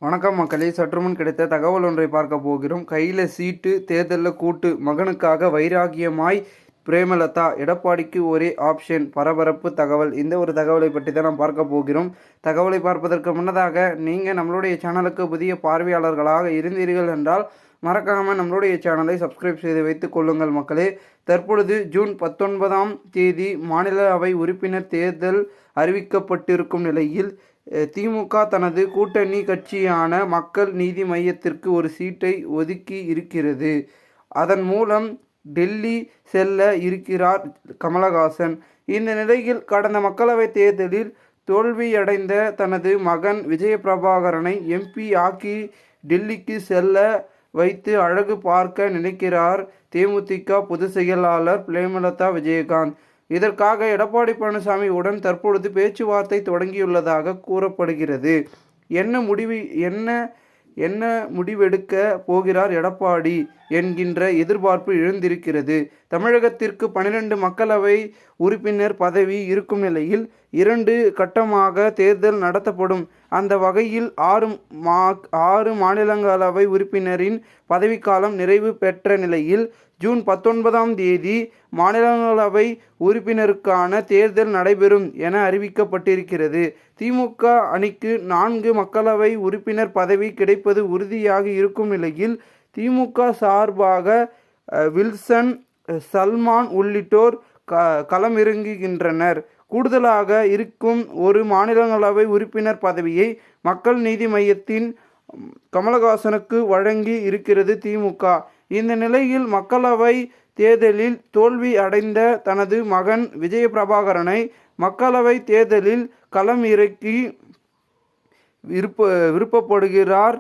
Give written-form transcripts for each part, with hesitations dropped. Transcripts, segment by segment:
வணக்கம் மக்களே, சற்றுமுன் கிடைத்த தகவல் ஒன்றை பார்க்க போகிறோம். கையில் சீட்டு, தேர்தலில் கூட்டு, மகனுக்காக வைராகியமாய் பிரேமலதா, எடப்பாடிக்கு ஒரே ஆப்ஷன், பரபரப்பு தகவல். இந்த ஒரு தகவலை பற்றி தான் நாம் பார்க்க போகிறோம். தகவலை பார்ப்பதற்கு முன்னதாக நீங்கள் நம்மளுடைய சேனலுக்கு புதிய பார்வையாளர்களாக இருந்தீர்கள் என்றால் மறக்காமல் நம்மளுடைய சேனலை சப்ஸ்கிரைப் செய்து வைத்துக் கொள்ளுங்கள் மக்களே. தற்பொழுது ஜூன் 19ஆம் தேதி மாநிலவை உறுப்பினர் தேர்தல் அறிவிக்கப்பட்டிருக்கும் நிலையில் திமுக தனது கூட்டணி கட்சியான மக்கள் நீதி மய்யத்திற்கு ஒரு சீட்டை ஒதுக்கி இருக்கிறது. அதன் மூலம் டெல்லி செல்ல இருக்கிறார் கமலஹாசன். இந்த நிலையில் கடந்த மக்களவைத் தேர்தலில் தோல்வியடைந்த தனது மகன் விஜயபிரபாகரனை எம்பி ஆக்கி டெல்லிக்கு செல்ல வைத்து அழகு பார்க்க நினைக்கிறார் தேமுதிக பொதுச் செயலாளர் பிரேமலதா விஜயகாந்த். இதற்காக எடப்பாடி பழனிசாமியுடன் தற்பொழுது பேச்சுவார்த்தை தொடங்கியுள்ளதாக கூறப்படுகிறது. என்ன முடிவெடுக்க போகிறார் எடப்பாடி என்கின்ற எதிர்பார்ப்பு எழுந்திருக்கிறது. தமிழகத்திற்கு 12 மக்களவை உறுப்பினர் பதவி இருக்கும் நிலையில் 2 கட்டமாக தேர்தல் நடத்தப்படும். அந்த வகையில் 6 மாநிலங்களவை உறுப்பினரின் பதவிக்காலம் நிறைவு பெற்ற நிலையில் ஜூன் 19ஆம் தேதி மாநிலங்களவை உறுப்பினருக்கான தேர்தல் நடைபெறும் என அறிவிக்கப்பட்டிருக்கிறது. திமுக அணிக்கு 4 மக்களவை உறுப்பினர் பதவி கிடைப்பது உறுதியாக இருக்கும் நிலையில் திமுக சார்பாக வில்சன், சல்மான் உள்ளிட்டோர் களமிறங்குகின்றனர். கூடுதலாக இருக்கும் ஒரு மாநிலங்களவை உறுப்பினர் பதவியை மக்கள் நீதி மய்யத்தின் கமலஹாசனுக்கு வழங்கி இருக்கிறது திமுக. இந்த நிலையில் மக்களவை தேர்தலில் தோல்வி அடைந்த தனது மகன் விஜயபிரபாகரனை மக்களவை தேர்தலில் களம் இறக்கி விருப்பப்படுகிறார்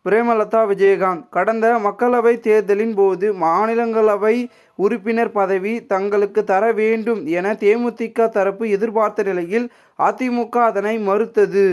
பிரேமலதா விஜயகாந்த். கடந்த மக்களவை தேர்தலின் போது மாநிலங்களவை உறுப்பினர் பதவி தங்களுக்கு தர வேண்டும் என தேமுதிக தரப்பு எதிர்பார்த்த நிலையில் அதிமுக அதனை மறுத்தது.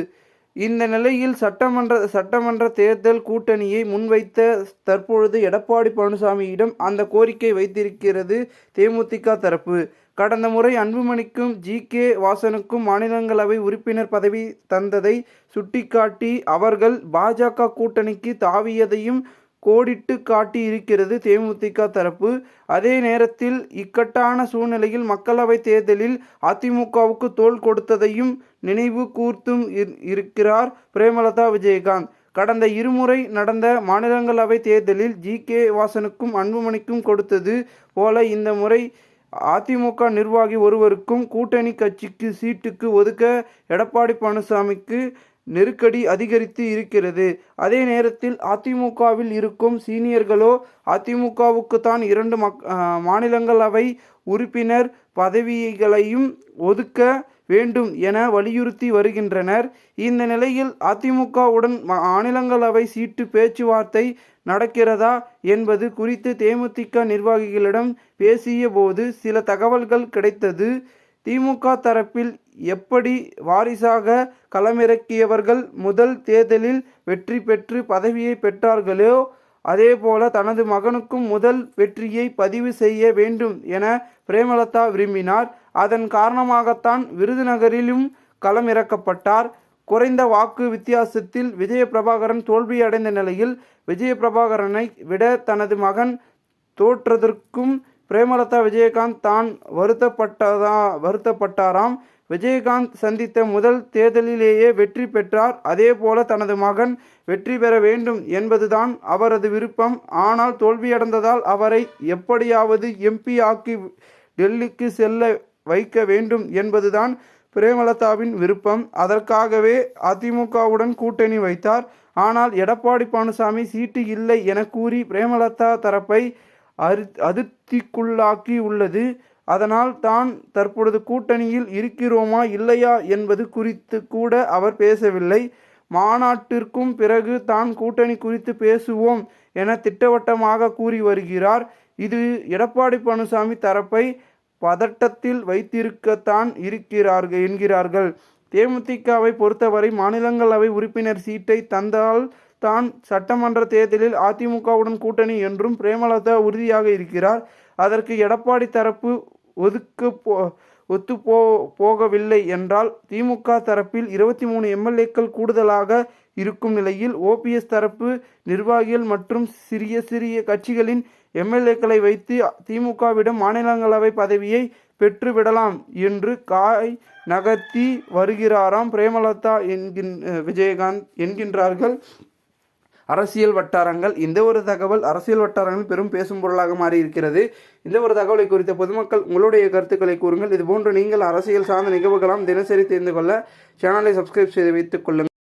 இந்த நிலையில் சட்டமன்ற தேர்தல் கூட்டணியை முன்வைத்த தற்பொழுது எடப்பாடி பழனிசாமியிடம் அந்த கோரிக்கை வைத்திருக்கிறது தேமுதிக தரப்பு. கடந்த முறை அன்புமணிக்கும் ஜி.கே. வாசனுக்கும் மாநிலங்களவை உறுப்பினர் பதவி தந்ததை சுட்டிக்காட்டி அவர்கள் பாஜக கூட்டணிக்கு தாவியதையும் கோடிட்டு காட்டி இருக்கிறது தேமுதிக தரப்பு. அதே நேரத்தில் இக்கட்டான சூழ்நிலையில் மக்களவை தேர்தலில் அதிமுகவுக்கு தோள் கொடுத்ததையும் நினைவு கூர்த்தும் இருக்கிறார் பிரேமலதா விஜயகாந்த். கடந்த இருமுறை நடந்த மாநிலங்களவை தேர்தலில் ஜி.கே. வாசனுக்கும் அன்புமணிக்கும் கொடுத்தது போல இந்த முறை அதிமுக நிர்வாகி ஒருவருக்கும் கூட்டணி கட்சிக்கு சீட்டுக்கு ஒதுக்க எடப்பாடி பழனிசாமிக்கு நெருக்கடி அதிகரித்து இருக்கிறது. அதே நேரத்தில் அதிமுகவில் இருக்கும் சீனியர்களோ அதிமுகவுக்கு தான் 2 மாநிலங்களவை உறுப்பினர் பதவிகளையும் ஒதுக்க வேண்டும் என வலியுறுத்தி வருகின்றனர். இந்த நிலையில் அதிமுகவுடன் மாநிலங்களவை சீட்டு பேச்சுவார்த்தை நடக்கிறதா என்பது குறித்து தேமுதிக நிர்வாகிகளிடம் பேசிய போது சில தகவல்கள் கிடைத்தது. திமுக தரப்பில் எப்படி வாரிசாக களமிறக்கியவர்கள் முதல் தேர்தலில் வெற்றி பெற்று பதவியை பெற்றார்களோ அதேபோல தனது மகனுக்கும் முதல் வெற்றியை பதிவு செய்ய வேண்டும் என பிரேமலதா விரும்பினார். அதன் காரணமாகத்தான் விருதுநகரிலும் களமிறக்கப்பட்டார். குறைந்த வாக்கு வித்தியாசத்தில் விஜயபிரபாகரன் தோல்வியடைந்த நிலையில் விஜயபிரபாகரனை விட தனது மகன் தோற்றதற்கும் பிரேமலதா விஜயகாந்த் தான் வருத்தப்பட்டாராம். விஜயகாந்த் சந்தித்த முதல் தேர்தலிலேயே வெற்றி பெற்றார். அதேபோல தனது மகன் வெற்றி பெற வேண்டும் என்பதுதான் அவரது விருப்பம். ஆனால் தோல்வியடைந்ததால் அவரை எப்படியாவது எம்பி ஆக்கி டெல்லிக்கு செல்ல வைக்க வேண்டும் என்பதுதான் பிரேமலதாவின் விருப்பம். அதற்காகவே அதிமுகவுடன் கூட்டணி வைத்தார். ஆனால் எடப்பாடி பழனிசாமி சீட்டு இல்லை என கூறி பிரேமலதா தரப்பை அதிருப்திக்குள்ளாக்கி உள்ளது. அதனால் தான் தற்பொழுது கூட்டணியில் இருக்கிறோமா இல்லையா என்பது குறித்து கூட அவர் பேசவில்லை. மாநாட்டிற்கும் பிறகு தான் கூட்டணி குறித்து பேசுவோம் என திட்டவட்டமாக கூறி வருகிறார். இது எடப்பாடி பழனிசாமி தரப்பை பதட்டத்தில் வைத்திருக்கத்தான் என்கிறார்கள். தேமுதிகவை பொறுத்தவரை மாநிலங்களவை உறுப்பினர் சீட்டை தந்தால் தான் சட்டமன்ற தேர்தலில் அதிமுகவுடன் கூட்டணி என்றும் பிரேமலதா உறுதியாக இருக்கிறார். அதற்கு எடப்பாடி தரப்பு ஒத்து போகவில்லை என்றால் திமுக தரப்பில் 23 எம்எல்ஏக்கள் கூடுதலாக இருக்கும் நிலையில் ஓபிஎஸ் தரப்பு நிர்வாகிகள் மற்றும் சிறிய சிறிய கட்சிகளின் எம்எல்ஏக்களை வைத்து திமுகவிடம் மாநிலங்களவை பதவியை பெற்றுவிடலாம் என்று காய் நகர்த்தி வருகிறாராம் பிரேமலதா விஜயகாந்த் என்கின்றார்கள் அரசியல் வட்டாரங்கள். இந்த ஒரு தகவல் அரசியல் வட்டாரங்கள் பெரும் பேசும் பொருளாக மாறி இருக்கிறது. இந்த ஒரு தகவலை குறித்த பொதுமக்கள் உங்களுடைய கருத்துக்களை கூறுங்கள். இதுபோன்று நீங்கள் அரசியல் சார்ந்த நிகழ்வுகளாம் தினசரி தெரிந்து கொள்ள சேனலை சப்ஸ்கிரைப் செய்து வைத்துக் கொள்ளுங்கள்.